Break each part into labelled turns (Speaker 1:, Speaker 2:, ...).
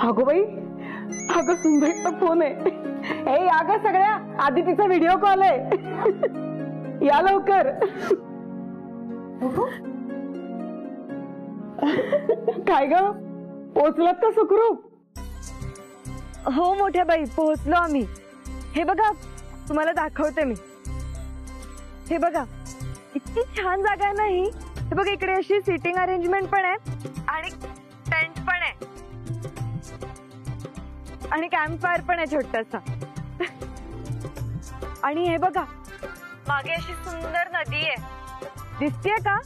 Speaker 1: अगो बाई, अगं सुंदरीचा फोन आहे. ए अगं सगळ्या, आधी तिचा व्हिडिओ कॉल आहे. या लवकर. काय ग, पोचलात का सुखरूप?
Speaker 2: हो मोठ्या बाई, पोहोचलो आम्ही. हे बघा, तुम्हाला दाखवते मी. हे बघा, इतकी छान जागा आहे ना ही. हे बघा, इकडे अशी सिटिंग अरेंजमेंट पण आहे आणि टेंट पण आहे आणि कॅम्प फायर पण आहे छोटासा. आणि हे बघा, मागे अशी सुंदर नदी आहे, दिसतीये का?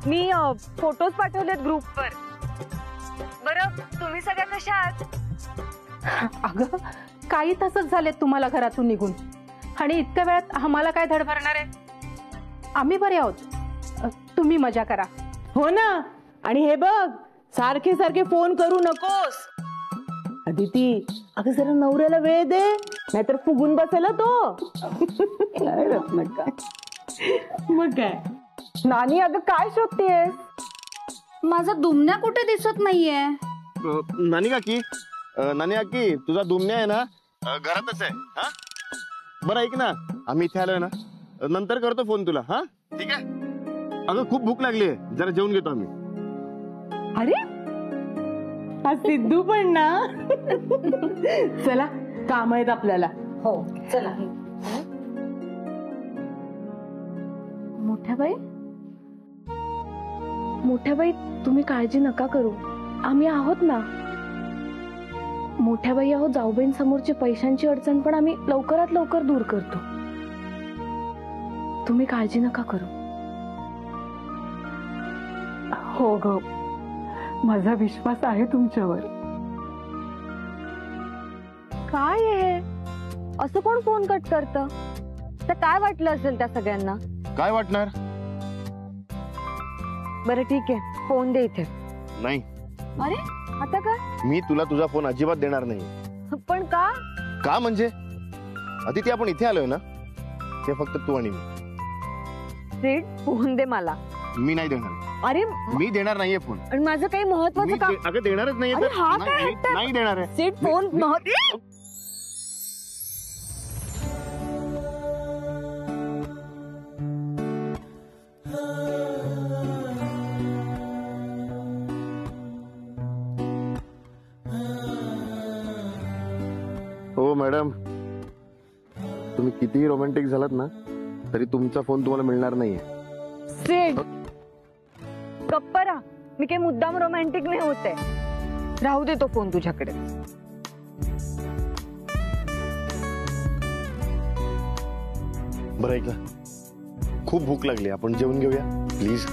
Speaker 2: मी फोटोज पाठवलेत ग्रुपवर. बरं, तुम्ही सगळ्या कशा आहात?
Speaker 1: अगं काही तासच झालेत तुम्हाला घरातून निघून, आणि इतक्या वेळात आम्हाला काय धड भरणार आहे? आम्ही बरे आहोत, तुम्ही मजा करा.
Speaker 3: हो ना. आणि हे बघ, सारखे सारखे फोन करू नकोस. अदिती, अगं जरा नवऱ्याला वेळ दे, नाहीतर फुगून बसेल तो. मग काय
Speaker 1: नानी, अगं काय शोधतेस?
Speaker 4: माझा दुमण्या कुठे दिसत नाहीये.
Speaker 5: नानी काकी, नानी काकी, तुझा दुमण्या आहे ना घरातच आहे. हा बरं, ऐक ना, आम्ही इथे आलोय ना, नंतर करतो फोन तुला. हा ठीक आहे. अगं खूप भूक लागली आहे, जरा जेवून घेतो आम्ही.
Speaker 3: अरे हा सिद्धू पण ना. चला, काम आहेत आपल्याला.
Speaker 4: हो चला.
Speaker 2: मोठ्या बाई, मोठ्या बाई, तुम्ही काळजी नका करू, आम्ही आहोत ना. मोठ्या बाई, आहोत जाऊबाईं समोरची पैशांची अडचण पण आम्ही लवकरात लवकर दूर करतो. तुम्ही काळजी नका करू.
Speaker 1: हो ग, माझा विश्वास आहे तुमच्यावर.
Speaker 2: काय आहे असं, कोण फोन कट करतं? तर काय वाटलं असेल त्या सगळ्यांना?
Speaker 5: काय वाटणार?
Speaker 2: बरं ठीक आहे, फोन दे इथे.
Speaker 5: नाही.
Speaker 2: अरे आता काय?
Speaker 5: मी तुला तुझा फोन अजिबात देणार नाही.
Speaker 2: पण का?
Speaker 5: का म्हणजे अदिती, आपण इथे आलोय ना, ते फक्त तू आणि मी.
Speaker 2: सीट, फोन दे मला.
Speaker 5: मी नाही देणार.
Speaker 2: अरे
Speaker 5: मी देणार नाहीये फोन.
Speaker 2: आणि माझं काही महत्वाचं काम.
Speaker 5: अगं देणारच नाहीये.
Speaker 2: अरे हा
Speaker 5: तर
Speaker 2: काय हट्ट?
Speaker 5: नाही देणार आहे.
Speaker 2: सीट, फोन महत्व.
Speaker 5: हो मॅडम, तुम्ही कितीही रोमॅन्टिक झालात ना, तरी तुमचा फोन तुम्हाला मिळणार नाहीये.
Speaker 2: सीट, गप्परा. मी काही मुद्दाम रोमॅन्टिक नाही होते. राहू दे तो फोन तुझ्याकडे.
Speaker 5: बरं ऐका, खूप भूक लागली, आपण जेवून घेऊया प्लीज.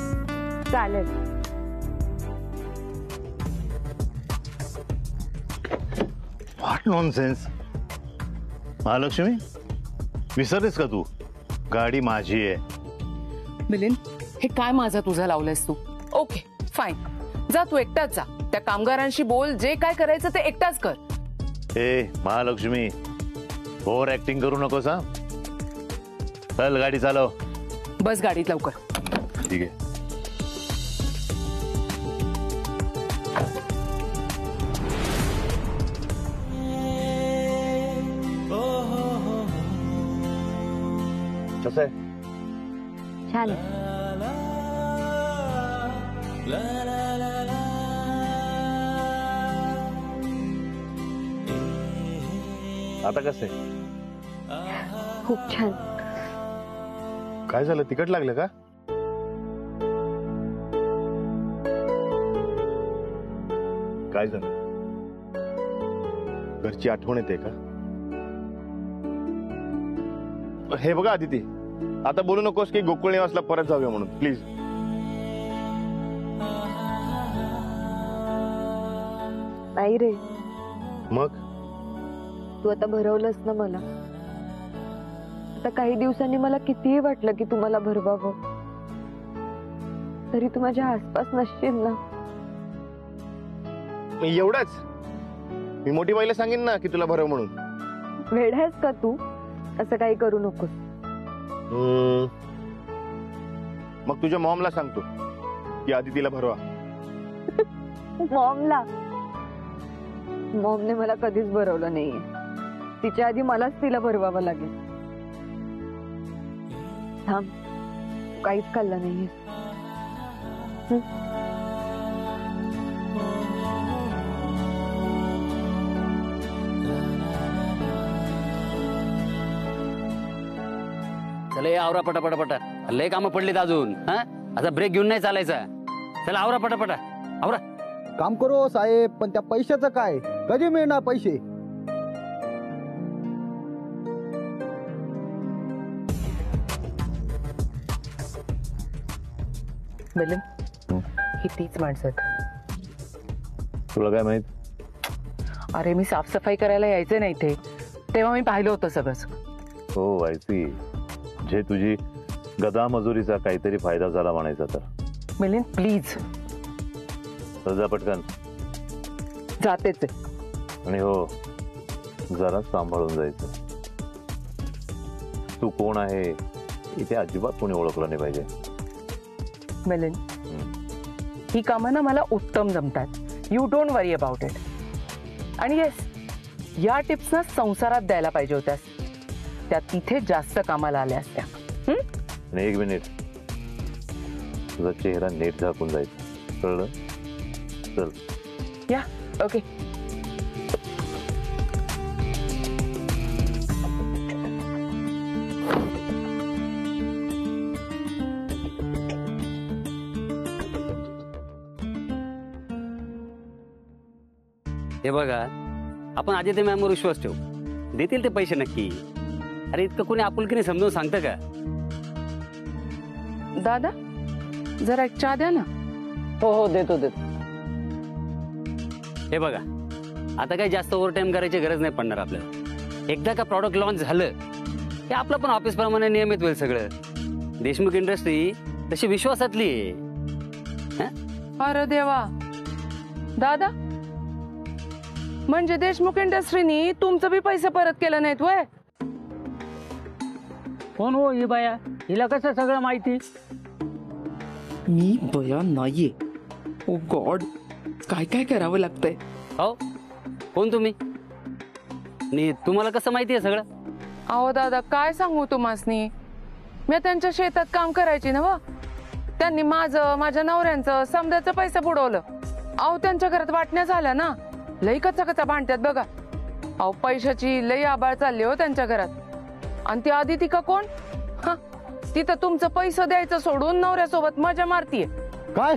Speaker 2: चालेल.
Speaker 6: What nonsense. महालक्ष्मी, विसरलीस का तू? गाडी माझी आहे.
Speaker 7: मिलिंद, हे काय माझा तुझा लावलंयस तू? ओके फाईन, जा तू एकटाच जा. त्या कामगारांशी बोल, जे काय करायचं ते एकटाच कर.
Speaker 6: ए महालक्ष्मी, ओव्हर ऍक्टिंग करू नकोस हा. चल गाडी चालव.
Speaker 7: बस गाडीत लवकर.
Speaker 6: ठीक आहे.
Speaker 5: कसं आहे?
Speaker 2: छान आहे.
Speaker 5: आता कसं आहे?
Speaker 2: खूप छान.
Speaker 5: काय झालं, तिखट लागलं का? काय झालं? घरची आठवण येते का? हे बघा अदिती, आता बोलू नकोस की गोकुळ निवासला परत जाऊया म्हणून, प्लीज.
Speaker 2: नाही रे,
Speaker 5: मग
Speaker 2: तू आता भरवलंस ना मला. आता काही दिवसांनी मला कितीही वाटलं की तू मला भरवावं, तरी तू माझ्या आसपास नसशील ना.
Speaker 5: एवढंच. मी मोठी बाईला सांगेन ना की तुला भरव म्हणून.
Speaker 2: वेडायस का तू? असं काही करू नकोस.
Speaker 5: मग तुझ्या मॉमला सांगतो की आदितीला भरवा.
Speaker 2: मॉमने मला कधीच भरवलं नाहीये. तिच्या आधी मलाच तिला भरवावं लागेल. थांब, तू काहीच खाल्लं नाहीये.
Speaker 8: चला या आवरा पटापटा लय कामं पडलीत अजून. हा आता ब्रेक घेऊन नाही चालायचा. चला आवरा पटापटा आवरा.
Speaker 9: काम करू साहेब, पण त्या पैशाचं काय? कधी मिळणार पैसे?
Speaker 7: मिलिंद, ही तीच माणसं आहेत.
Speaker 6: तुला काय माहित?
Speaker 7: अरे मी साफसफाई करायला यायचे नाही इथे, तेव्हा मी पाहिलं होतं सगळंच.
Speaker 6: हो आयसी, जे तुझी गदा मजुरीचा काहीतरी फायदा झाला म्हणायचा तर.
Speaker 7: मिलिंद प्लीज.
Speaker 6: जा पटकन.
Speaker 7: जातेच आहे.
Speaker 6: आणि हो, जरा सांभाळून जायचं. तू कोण आहे इथे अजिबात कोणी ओळखलं नाही पाहिजे.
Speaker 7: मिलिंद, ही कामं ना मला उत्तम जमतात. You don't worry about it. आणि येस, या टिप्स ना संसारात द्यायला पाहिजे होत्यास. त्या तिथे जास्त कामाला आल्या असत्या.
Speaker 6: आणि एक मिनिट, तुझा चेहरा नीट झाकून जायचा, कळलं? चल
Speaker 7: या. ओके.
Speaker 8: हे बघा, आपण आधी ते मॅमवर विश्वास ठेवू. देतील ते पैसे नक्की. अरे इतकं कोणी आपुलकीने समजून सांगतं का?
Speaker 7: दादा, जरा एक चहा द्या ना.
Speaker 8: हो हो देतो. हे बघा, आता काही जास्त ओव्हर टाइम करायची गरज नाही पडणार आपल्याला. एकदा का प्रॉडक्ट लॉन्च झालं की आपलं पण ऑफिस प्रमाणे नियमित होईल सगळं. देशमुख इंडस्ट्री तशी विश्वासातली आहे.
Speaker 7: अरे देवा. दादा, म्हणजे देशमुख इंडस्ट्रीनी तुमचं बी पैसे परत केलं नाहीत होय?
Speaker 10: कोण हो ही बाया? हिला कसं सगळं माहिती?
Speaker 7: मी बया नाहीये. ओ गॉड, काय काय करावं लागतंय.
Speaker 8: हो, कोण तुम्ही? आणि तुम्हाला कसं माहिती आहे सगळं?
Speaker 7: अहो दादा, काय सांगू तुम्हासनी. मी त्यांच्या शेतात काम करायची ना. त्यांनी माझ्या नवऱ्यांचं समद्याचं पैसे बुडवलं. अहो त्यांच्या घरात वाटण्या झाल्या ना, लई कचा भांडत्यात बघा. अहो पैशाची लई आबाळ चालली हो त्यांच्या घरात. आणि ती आदिती का कोण? तिथं तुमचं पैसे द्यायचं सोडून नवऱ्यासोबत मजा मारतीये.
Speaker 9: काय?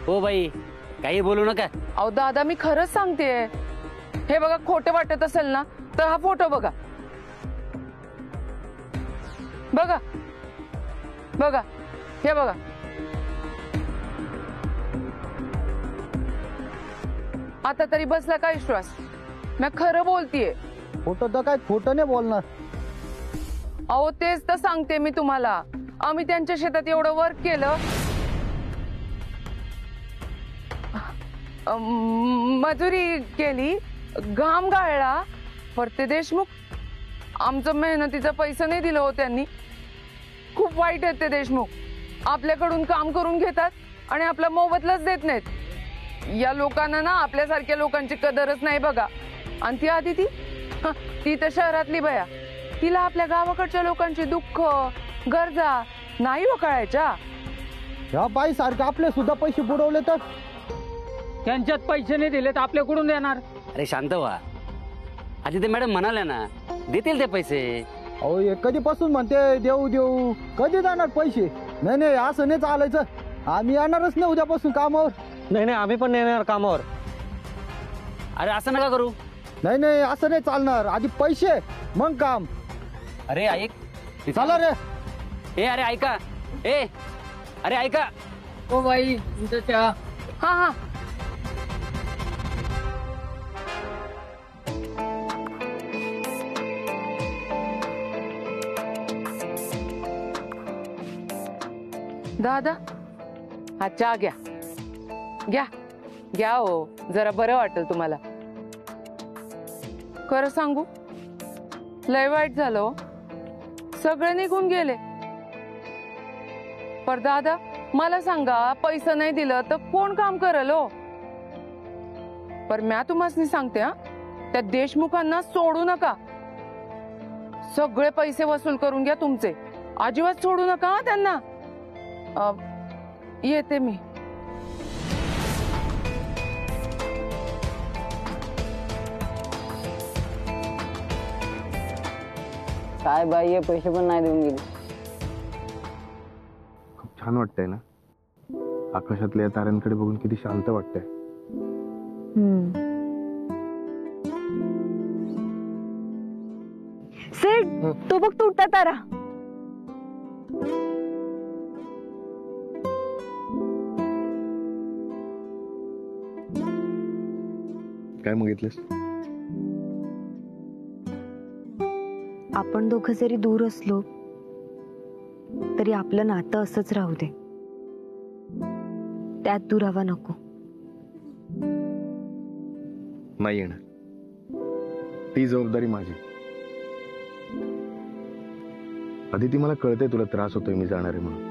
Speaker 8: हो बाई, काही बोलू नका.
Speaker 7: अहो दादा, मी खरंच सांगतेय. हे बघा, खोटं वाटत असेल ना तर हा फोटो बघा. बघा बघा, हे बघा. आता तरी बसला का विश्वास? मी खरं बोलतीये.
Speaker 9: खोटं तर काय, खोटं नाही बोलणार.
Speaker 7: अहो तेच तर सांगते मी तुम्हाला. आम्ही त्यांच्या शेतात एवढं वर्क केलं, मजुरी केली, घाम गाळला, पर ते देशमुख आमचं मेहनतीचा पैसा नाही दिलं हो त्यांनी. खूप वाईट आहेत ते देशमुख. आपल्याकडून काम करून घेतात आणि आपला मोबदलाच देत नाहीत. या लोकांना ना आपल्यासारख्या लोकांची कदरच नाही बघा. आणि ती आदिती, ती तर शहरातली बया. तिला आपल्या गावाकडच्या लोकांची दुःख गरजा नाही हो कळायच्या.
Speaker 9: ह्या बाई सारखे आपले सुद्धा पैसे बुडवले तर?
Speaker 10: त्यांच्यात पैसे नाही दिले तर आपल्याकडून देणार?
Speaker 8: अरे शांत व्हा. आधी ते मॅडम म्हणाल्या ना, देतील ते पैसे.
Speaker 9: अहो हे कधीपासून म्हणते देऊ देऊ, कधी जाणार पैसे? नाही असं नाही चालायचं. आम्ही येणारच नाही उद्यापासून कामावर.
Speaker 10: नाही आम्ही पण येणार कामावर.
Speaker 8: अरे असं नका करू.
Speaker 9: नाही असं नाही चालणार. आधी पैसे मग काम.
Speaker 8: अरे ऐक,
Speaker 9: चला रे.
Speaker 8: अरे ऐका. अरे ऐका.
Speaker 10: ओ बाई, तुमचं चहा.
Speaker 7: हा. दादा, हा चहा घ्या हो, जरा बरं वाटेल तुम्हाला. खरं सांगू, लय वाईट झालं हो. सगळे निघून गेले. पर दादा मला सांगा, पैसा नाही दिलं तर कोण काम करल हो? पर म्या तुम्हाला सांगते हा, त्या देशमुखांना सोडू नका. सगळे पैसे वसूल करून घ्या तुमचे, अजिबात सोडू नका हा त्यांना. येते मी.
Speaker 11: काय बाई हे पैसे पण नाही देऊन गेले.
Speaker 5: खूप छान वाटतंय ना, आकाशातल्या या ताऱ्यांकडे बघून किती शांत वाटतंय.
Speaker 2: सेठ, तो बघ तुटता तारा.
Speaker 5: काय मागितलंस?
Speaker 2: आपण दोघं जरी दूर असलो तरी आपलं नातं असंच राहू दे, त्यात दुरावा नको.
Speaker 5: नाही येणार, ती जबाबदारी माझी. आदिती, मला कळतंय तुला त्रास होतोय मी जाणार आहे म्हणून.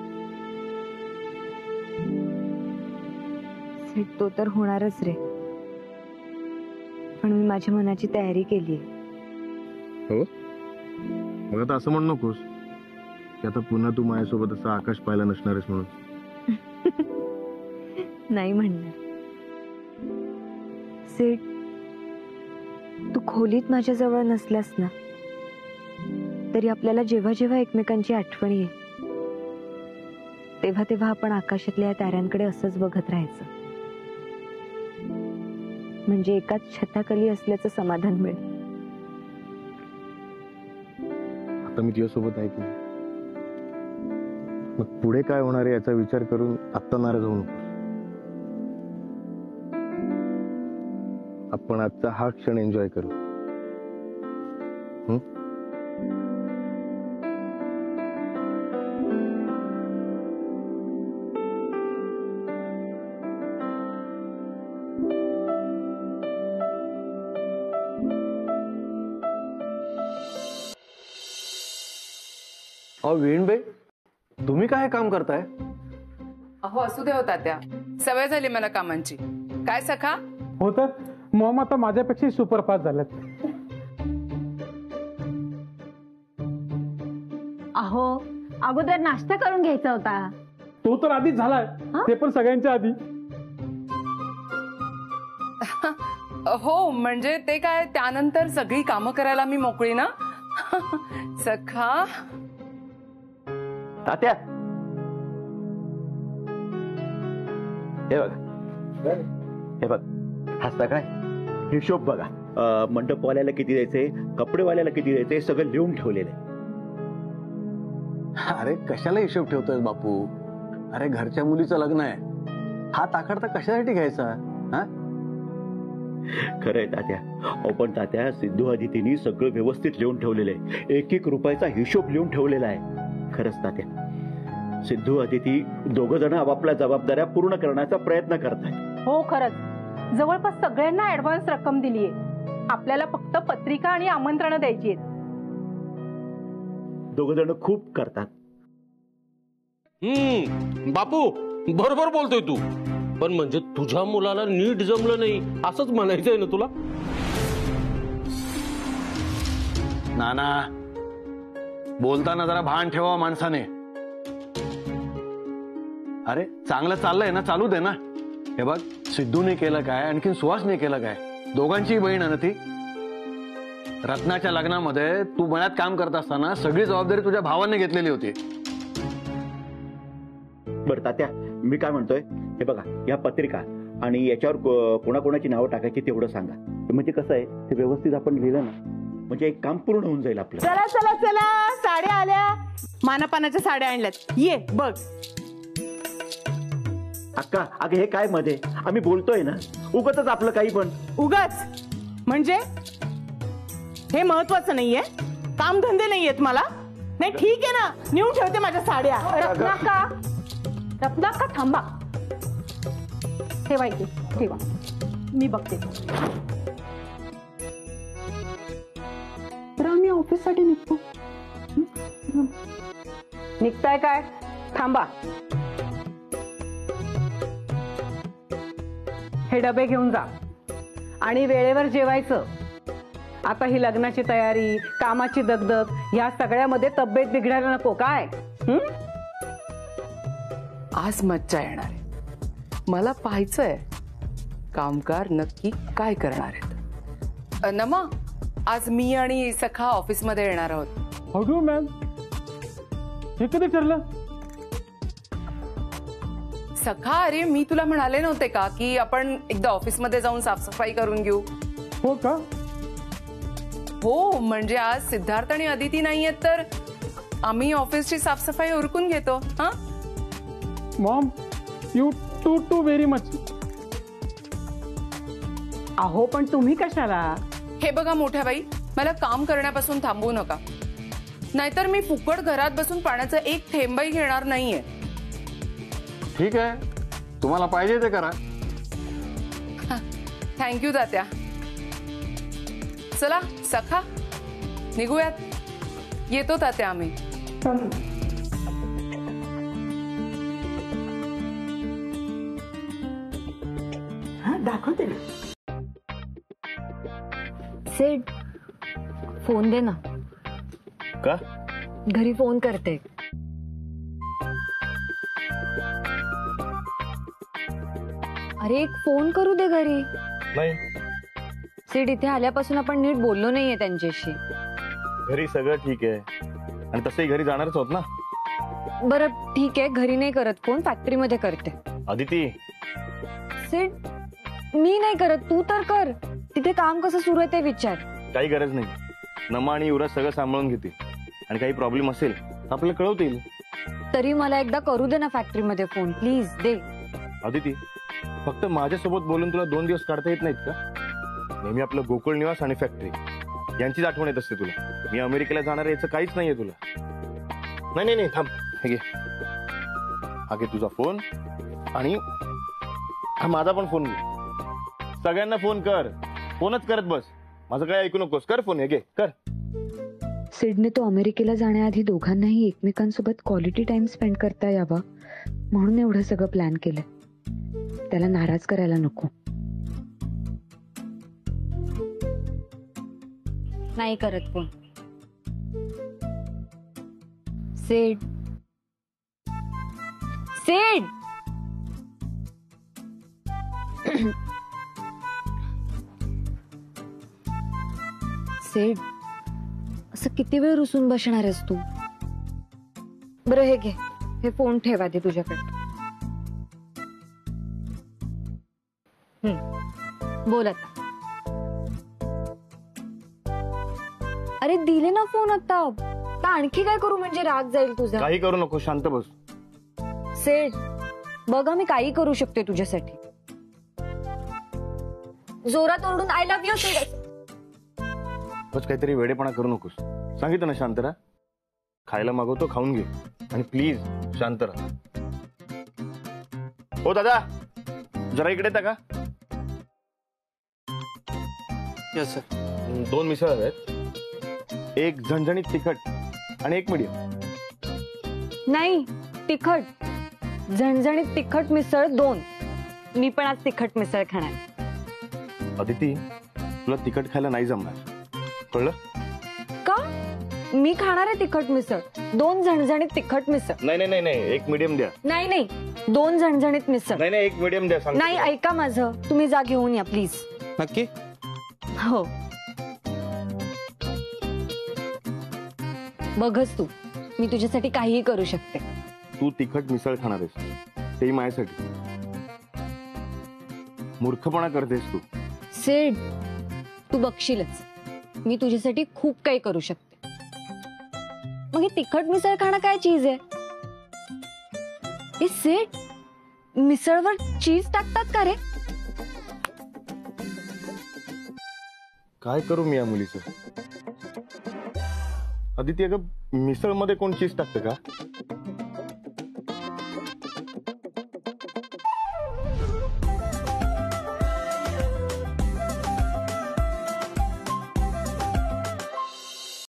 Speaker 2: सेठ, तो तर होणारच रे, पण मी माझ्या मनाची तयारी केलीये.
Speaker 5: हो, मग आता असं म्हणू नकोस की आता पुन्हा तू माझ्यासोबत असं आकाश पाहायला नसणारच म्हणून.
Speaker 2: नाही म्हणणार. सेठ, तू खोलीत माझ्या जवळ नसलास ना तरी आपल्याला जेव्हा जेव्हा एकमेकांची आठवण येईल तेव्हा तेव्हा आपण आकाशातल्या ताऱ्यांकडे असंच बघत राहायचं. म्हणजे एकाच छताखाली असल्याचं समाधान मिळेल.
Speaker 5: आता मी तुझ्यासोबत आहे की मग पुढे काय होणार आहे याचा विचार करून आत्ता नाराज होऊ नको. आपण आजचा हा क्षण एन्जॉय करू.
Speaker 12: वेणबाई, तुम्ही काय काम करताय?
Speaker 7: अहो असू दे होता त्या, सवय झाली मला कामांची. काय सखा?
Speaker 10: हो तर मॉम आता माझ्यापेक्षा सुपरफास्ट झाल्यात.
Speaker 4: अहो अगोदर नाश्ता करून घ्यायचा होता.
Speaker 10: तो तर आधीच झालाय, ते पण सगळ्यांच्या आधी.
Speaker 7: हो म्हणजे ते काय, त्यानंतर सगळी कामं करायला मी मोकळी ना. सखा,
Speaker 12: तात्या, हे बघ हा सगळा हिशोब बघा. मंडपवाल्याला किती द्यायचे, कपडेवाल्याला किती द्यायचे, सगळं लिहून ठेवलेलं आहे.
Speaker 9: अरे कशाला हिशोब ठेवतोय बापू? अरे घरच्या मुलीचं लग्न आहे, हा ताकडता कशासाठी घ्यायचा? हा,
Speaker 12: खरंय तात्या. पण तात्या, सिद्धू आदितीने सगळं व्यवस्थित लिहून ठेवलेलं आहे. एक एक रुपयाचा हिशोब लिहून ठेवलेला आहे. खरंच तात्या, सिद्धू आदिती दोघं जण आपापल्या जबाबदाऱ्या पूर्ण करण्याचा प्रयत्न करतायत.
Speaker 1: हो खरंच, जवळपास सगळ्यांना ऍडव्हान्स रक्कम दिलीये. आपल्याला फक्त पत्रिका आणि आमंत्रण द्यायची आहेत.
Speaker 12: दोघं जण खूप करतात.
Speaker 13: बापू बरोबर बोलतोय तू, पण म्हणजे तुझ्या मुलाला नीट जमलं नाही असंच म्हणायचंय ना तुला?
Speaker 9: नाना, बोलताना जरा भान ठेवा माणसाने. अरे चांगलं चाललंय ना, चालू दे ना. हे बघ, सिद्धूने केलं काय, आणखीन सुहासने केलं काय? दोघांची बहीण आहे ना ती. रत्नाच्या लग्नामध्ये तू मनात काम करत असताना सगळी जबाबदारी तुझ्या भावाने घेतलेली होती.
Speaker 12: बरं तात्या, मी काय म्हणतोय, हे बघा या पत्रिका आणि याच्यावर कोणाकोणाची नावं टाकायची तेवढं सांगा. म्हणजे कसं आहे, ते व्यवस्थित आपण लिहिलं ना म्हणजे एक काम पूर्ण होऊन जाईल आपलं.
Speaker 3: चला चला चला, साड्या आल्या, मानापानाच्या साड्या आणल्यात. ये बघ.
Speaker 12: अक्का, अगं हे काय मध्ये, आम्ही बोलतोय ना, उगाचच आपलं काही पण.
Speaker 3: उगाच म्हणजे हे महत्वाचं नाहीये? काम धंदे नाहीयेत मला? नाही ठीक आहे ना, नेऊन ठेवते माझ्या साड्या.
Speaker 1: रत्नाका थांबा. ठेवा इथे, ठेवा, मी बघते. तर आम्ही ऑफिससाठी निघतो.
Speaker 3: निघताय काय?
Speaker 1: थांबा, हे डबे घेऊन जा आणि वेळेवर जेवायचं. आता ही लग्नाची तयारी, कामाची दगदग, ह्या सगळ्यामध्ये तब्येत बिघडायला नको काय?
Speaker 7: आज मज्जा येणार आहे. मला पाहायचंय कामगार नक्की काय करणार आहेत. नमा, आज मी आणि सखा ऑफिसमध्ये येणार आहोत.
Speaker 10: अगो मॅम, हे कधी ठरलं?
Speaker 7: सखा, अरे मी तुला म्हणाले नव्हते का की आपण एकदा ऑफिसमध्ये जाऊन साफसफाई करून घेऊ?
Speaker 10: हो का?
Speaker 7: हो, म्हणजे आज सिद्धार्थ आणि अदिती नाहीयेत तर आम्ही ऑफिसची साफसफाई उरकून घेतो. हा
Speaker 10: mom, you too very much.
Speaker 1: अहो पण तुम्ही कशाला?
Speaker 7: हे बघा मोठ्या बाई, मला काम करण्यापासून थांबवू नका, नाहीतर मी फुकट घरात बसून पाण्याचा एक थेंबही घेणार नाहीये.
Speaker 9: ठीक आहे, तुम्हाला पाहिजे ते करा.
Speaker 7: थँक्यू तात्या. चला सखा, निघूयात. येतो तात्या आम्ही.
Speaker 1: दाखवते ना.
Speaker 2: सेठ, फोन दे ना.
Speaker 5: का?
Speaker 2: घरी फोन करते. अरे एक फोन करू दे घरी.
Speaker 5: नाही,
Speaker 2: सेठ इथे आल्यापासून आपण नीट बोललो नाहीये त्यांच्याशी.
Speaker 5: घरी सगळं ठीक आहे आणि तसंही घरी जाणारच होत ना.
Speaker 2: बरं ठीक आहे, घरी नाही करत फोन, फॅक्टरीमध्ये करते.
Speaker 5: अदिती,
Speaker 2: सेठ मी नाही करत, तू तर कर. तिथे काम कसं सुरू आहे ते विचार.
Speaker 5: काही गरज नाही. नमा आणि युवराज सगळं सांभाळून घेतील आणि काही प्रॉब्लेम असेल तर आपल्याला कळवतील.
Speaker 2: तरी मला एकदा करू दे ना फॅक्टरीमध्ये फोन, प्लीज दे.
Speaker 5: अदिती, फक्त माझ्यासोबत बोलून तुला 2 दिवस काढता येत नाहीत का? नेहमी आपलं गोकुळ निवास आणि फॅक्टरी यांचीच आठवण येत असते तुला. मी अमेरिकेला जाणार आहे याचं काहीच नाहीये तुला. नाही नाही, थांब, हे घे. हा घे तुझा फोन आणि हा माझा पण फोन घे. सगळ्यांना फोन कर, फोनच करत बस. माझं काय ऐकू नकोस. कर फोन, हे घे, कर.
Speaker 2: सिडने तो अमेरिकेला जाण्याआधी दोघांनाही एकमेकांसोबत क्वालिटी टाइम स्पेंड करता यावा म्हणून एवढं सगळं प्लॅन केलं. त्याला नाराज करायला नको. नाही करत फोन. सेड सेड सेड, असं किती वेळ रुसून बसणार आहेस तू? बरं हे घे, हे फोन ठेवा दे तुझ्याकडे. बोल आता. अरे दिले ना फोन आता, आणखी काय करू म्हणजे राग जाईल तुझा?
Speaker 5: काही करू नको, शांत बस.
Speaker 2: सेठ बघा, मी काही करू शकते तुझ्यासाठी. जोरात ओरडून आय लव्ह यू सेठ.
Speaker 5: बस काहीतरी वेडेपणा करू नकोस. सांगितलं ना शांत राहा. खायला मागवतो, खाऊन घे आणि प्लीज शांत राहा. हो दादा, जरा इकडे येता का?
Speaker 13: Yes sir.
Speaker 5: 2 मिसळ आहेत, एक झणझणीत तिखट आणि एक मीडियम.
Speaker 2: नाही, तिखट. झणझणीत तिखट मिसळ 2. मी पण आज तिखट मिसळ खाणार.
Speaker 5: अदिती, तुला तिखट खायला नाही जमणार, कळलं
Speaker 2: का? मी खाणार आहे तिखट मिसळ. 2 झणझणीत तिखट मिसळ.
Speaker 5: नाही नाही नाही, एक मीडियम द्या.
Speaker 2: नाही नाही, 2 झणझणीत मिसळ.
Speaker 5: नाही नाही, एक मीडियम द्या. सांग.
Speaker 2: नाही, ऐका माझं, तुम्ही जा घेऊन या प्लीज.
Speaker 13: नक्की?
Speaker 2: हो. बघच तू, मी तुझ्यासाठी काहीही करू शकते.
Speaker 5: तू तिखट मिसळ खाणार आहेस, तेही माझ्यासाठी. मूर्खपणा करतेस तू.
Speaker 2: सेड, तू बघशीलच, मी तुझ्यासाठी खूप काही करू शकते. मग ही तिखट मिसळ खाणं काय चीज आहे? हे सेड, मिसळवर चीज टाकतात का रे?
Speaker 5: काय करू मी या मुलीचं? अदिती, अगं मिसळ मध्ये कोण चीज टाकतं का?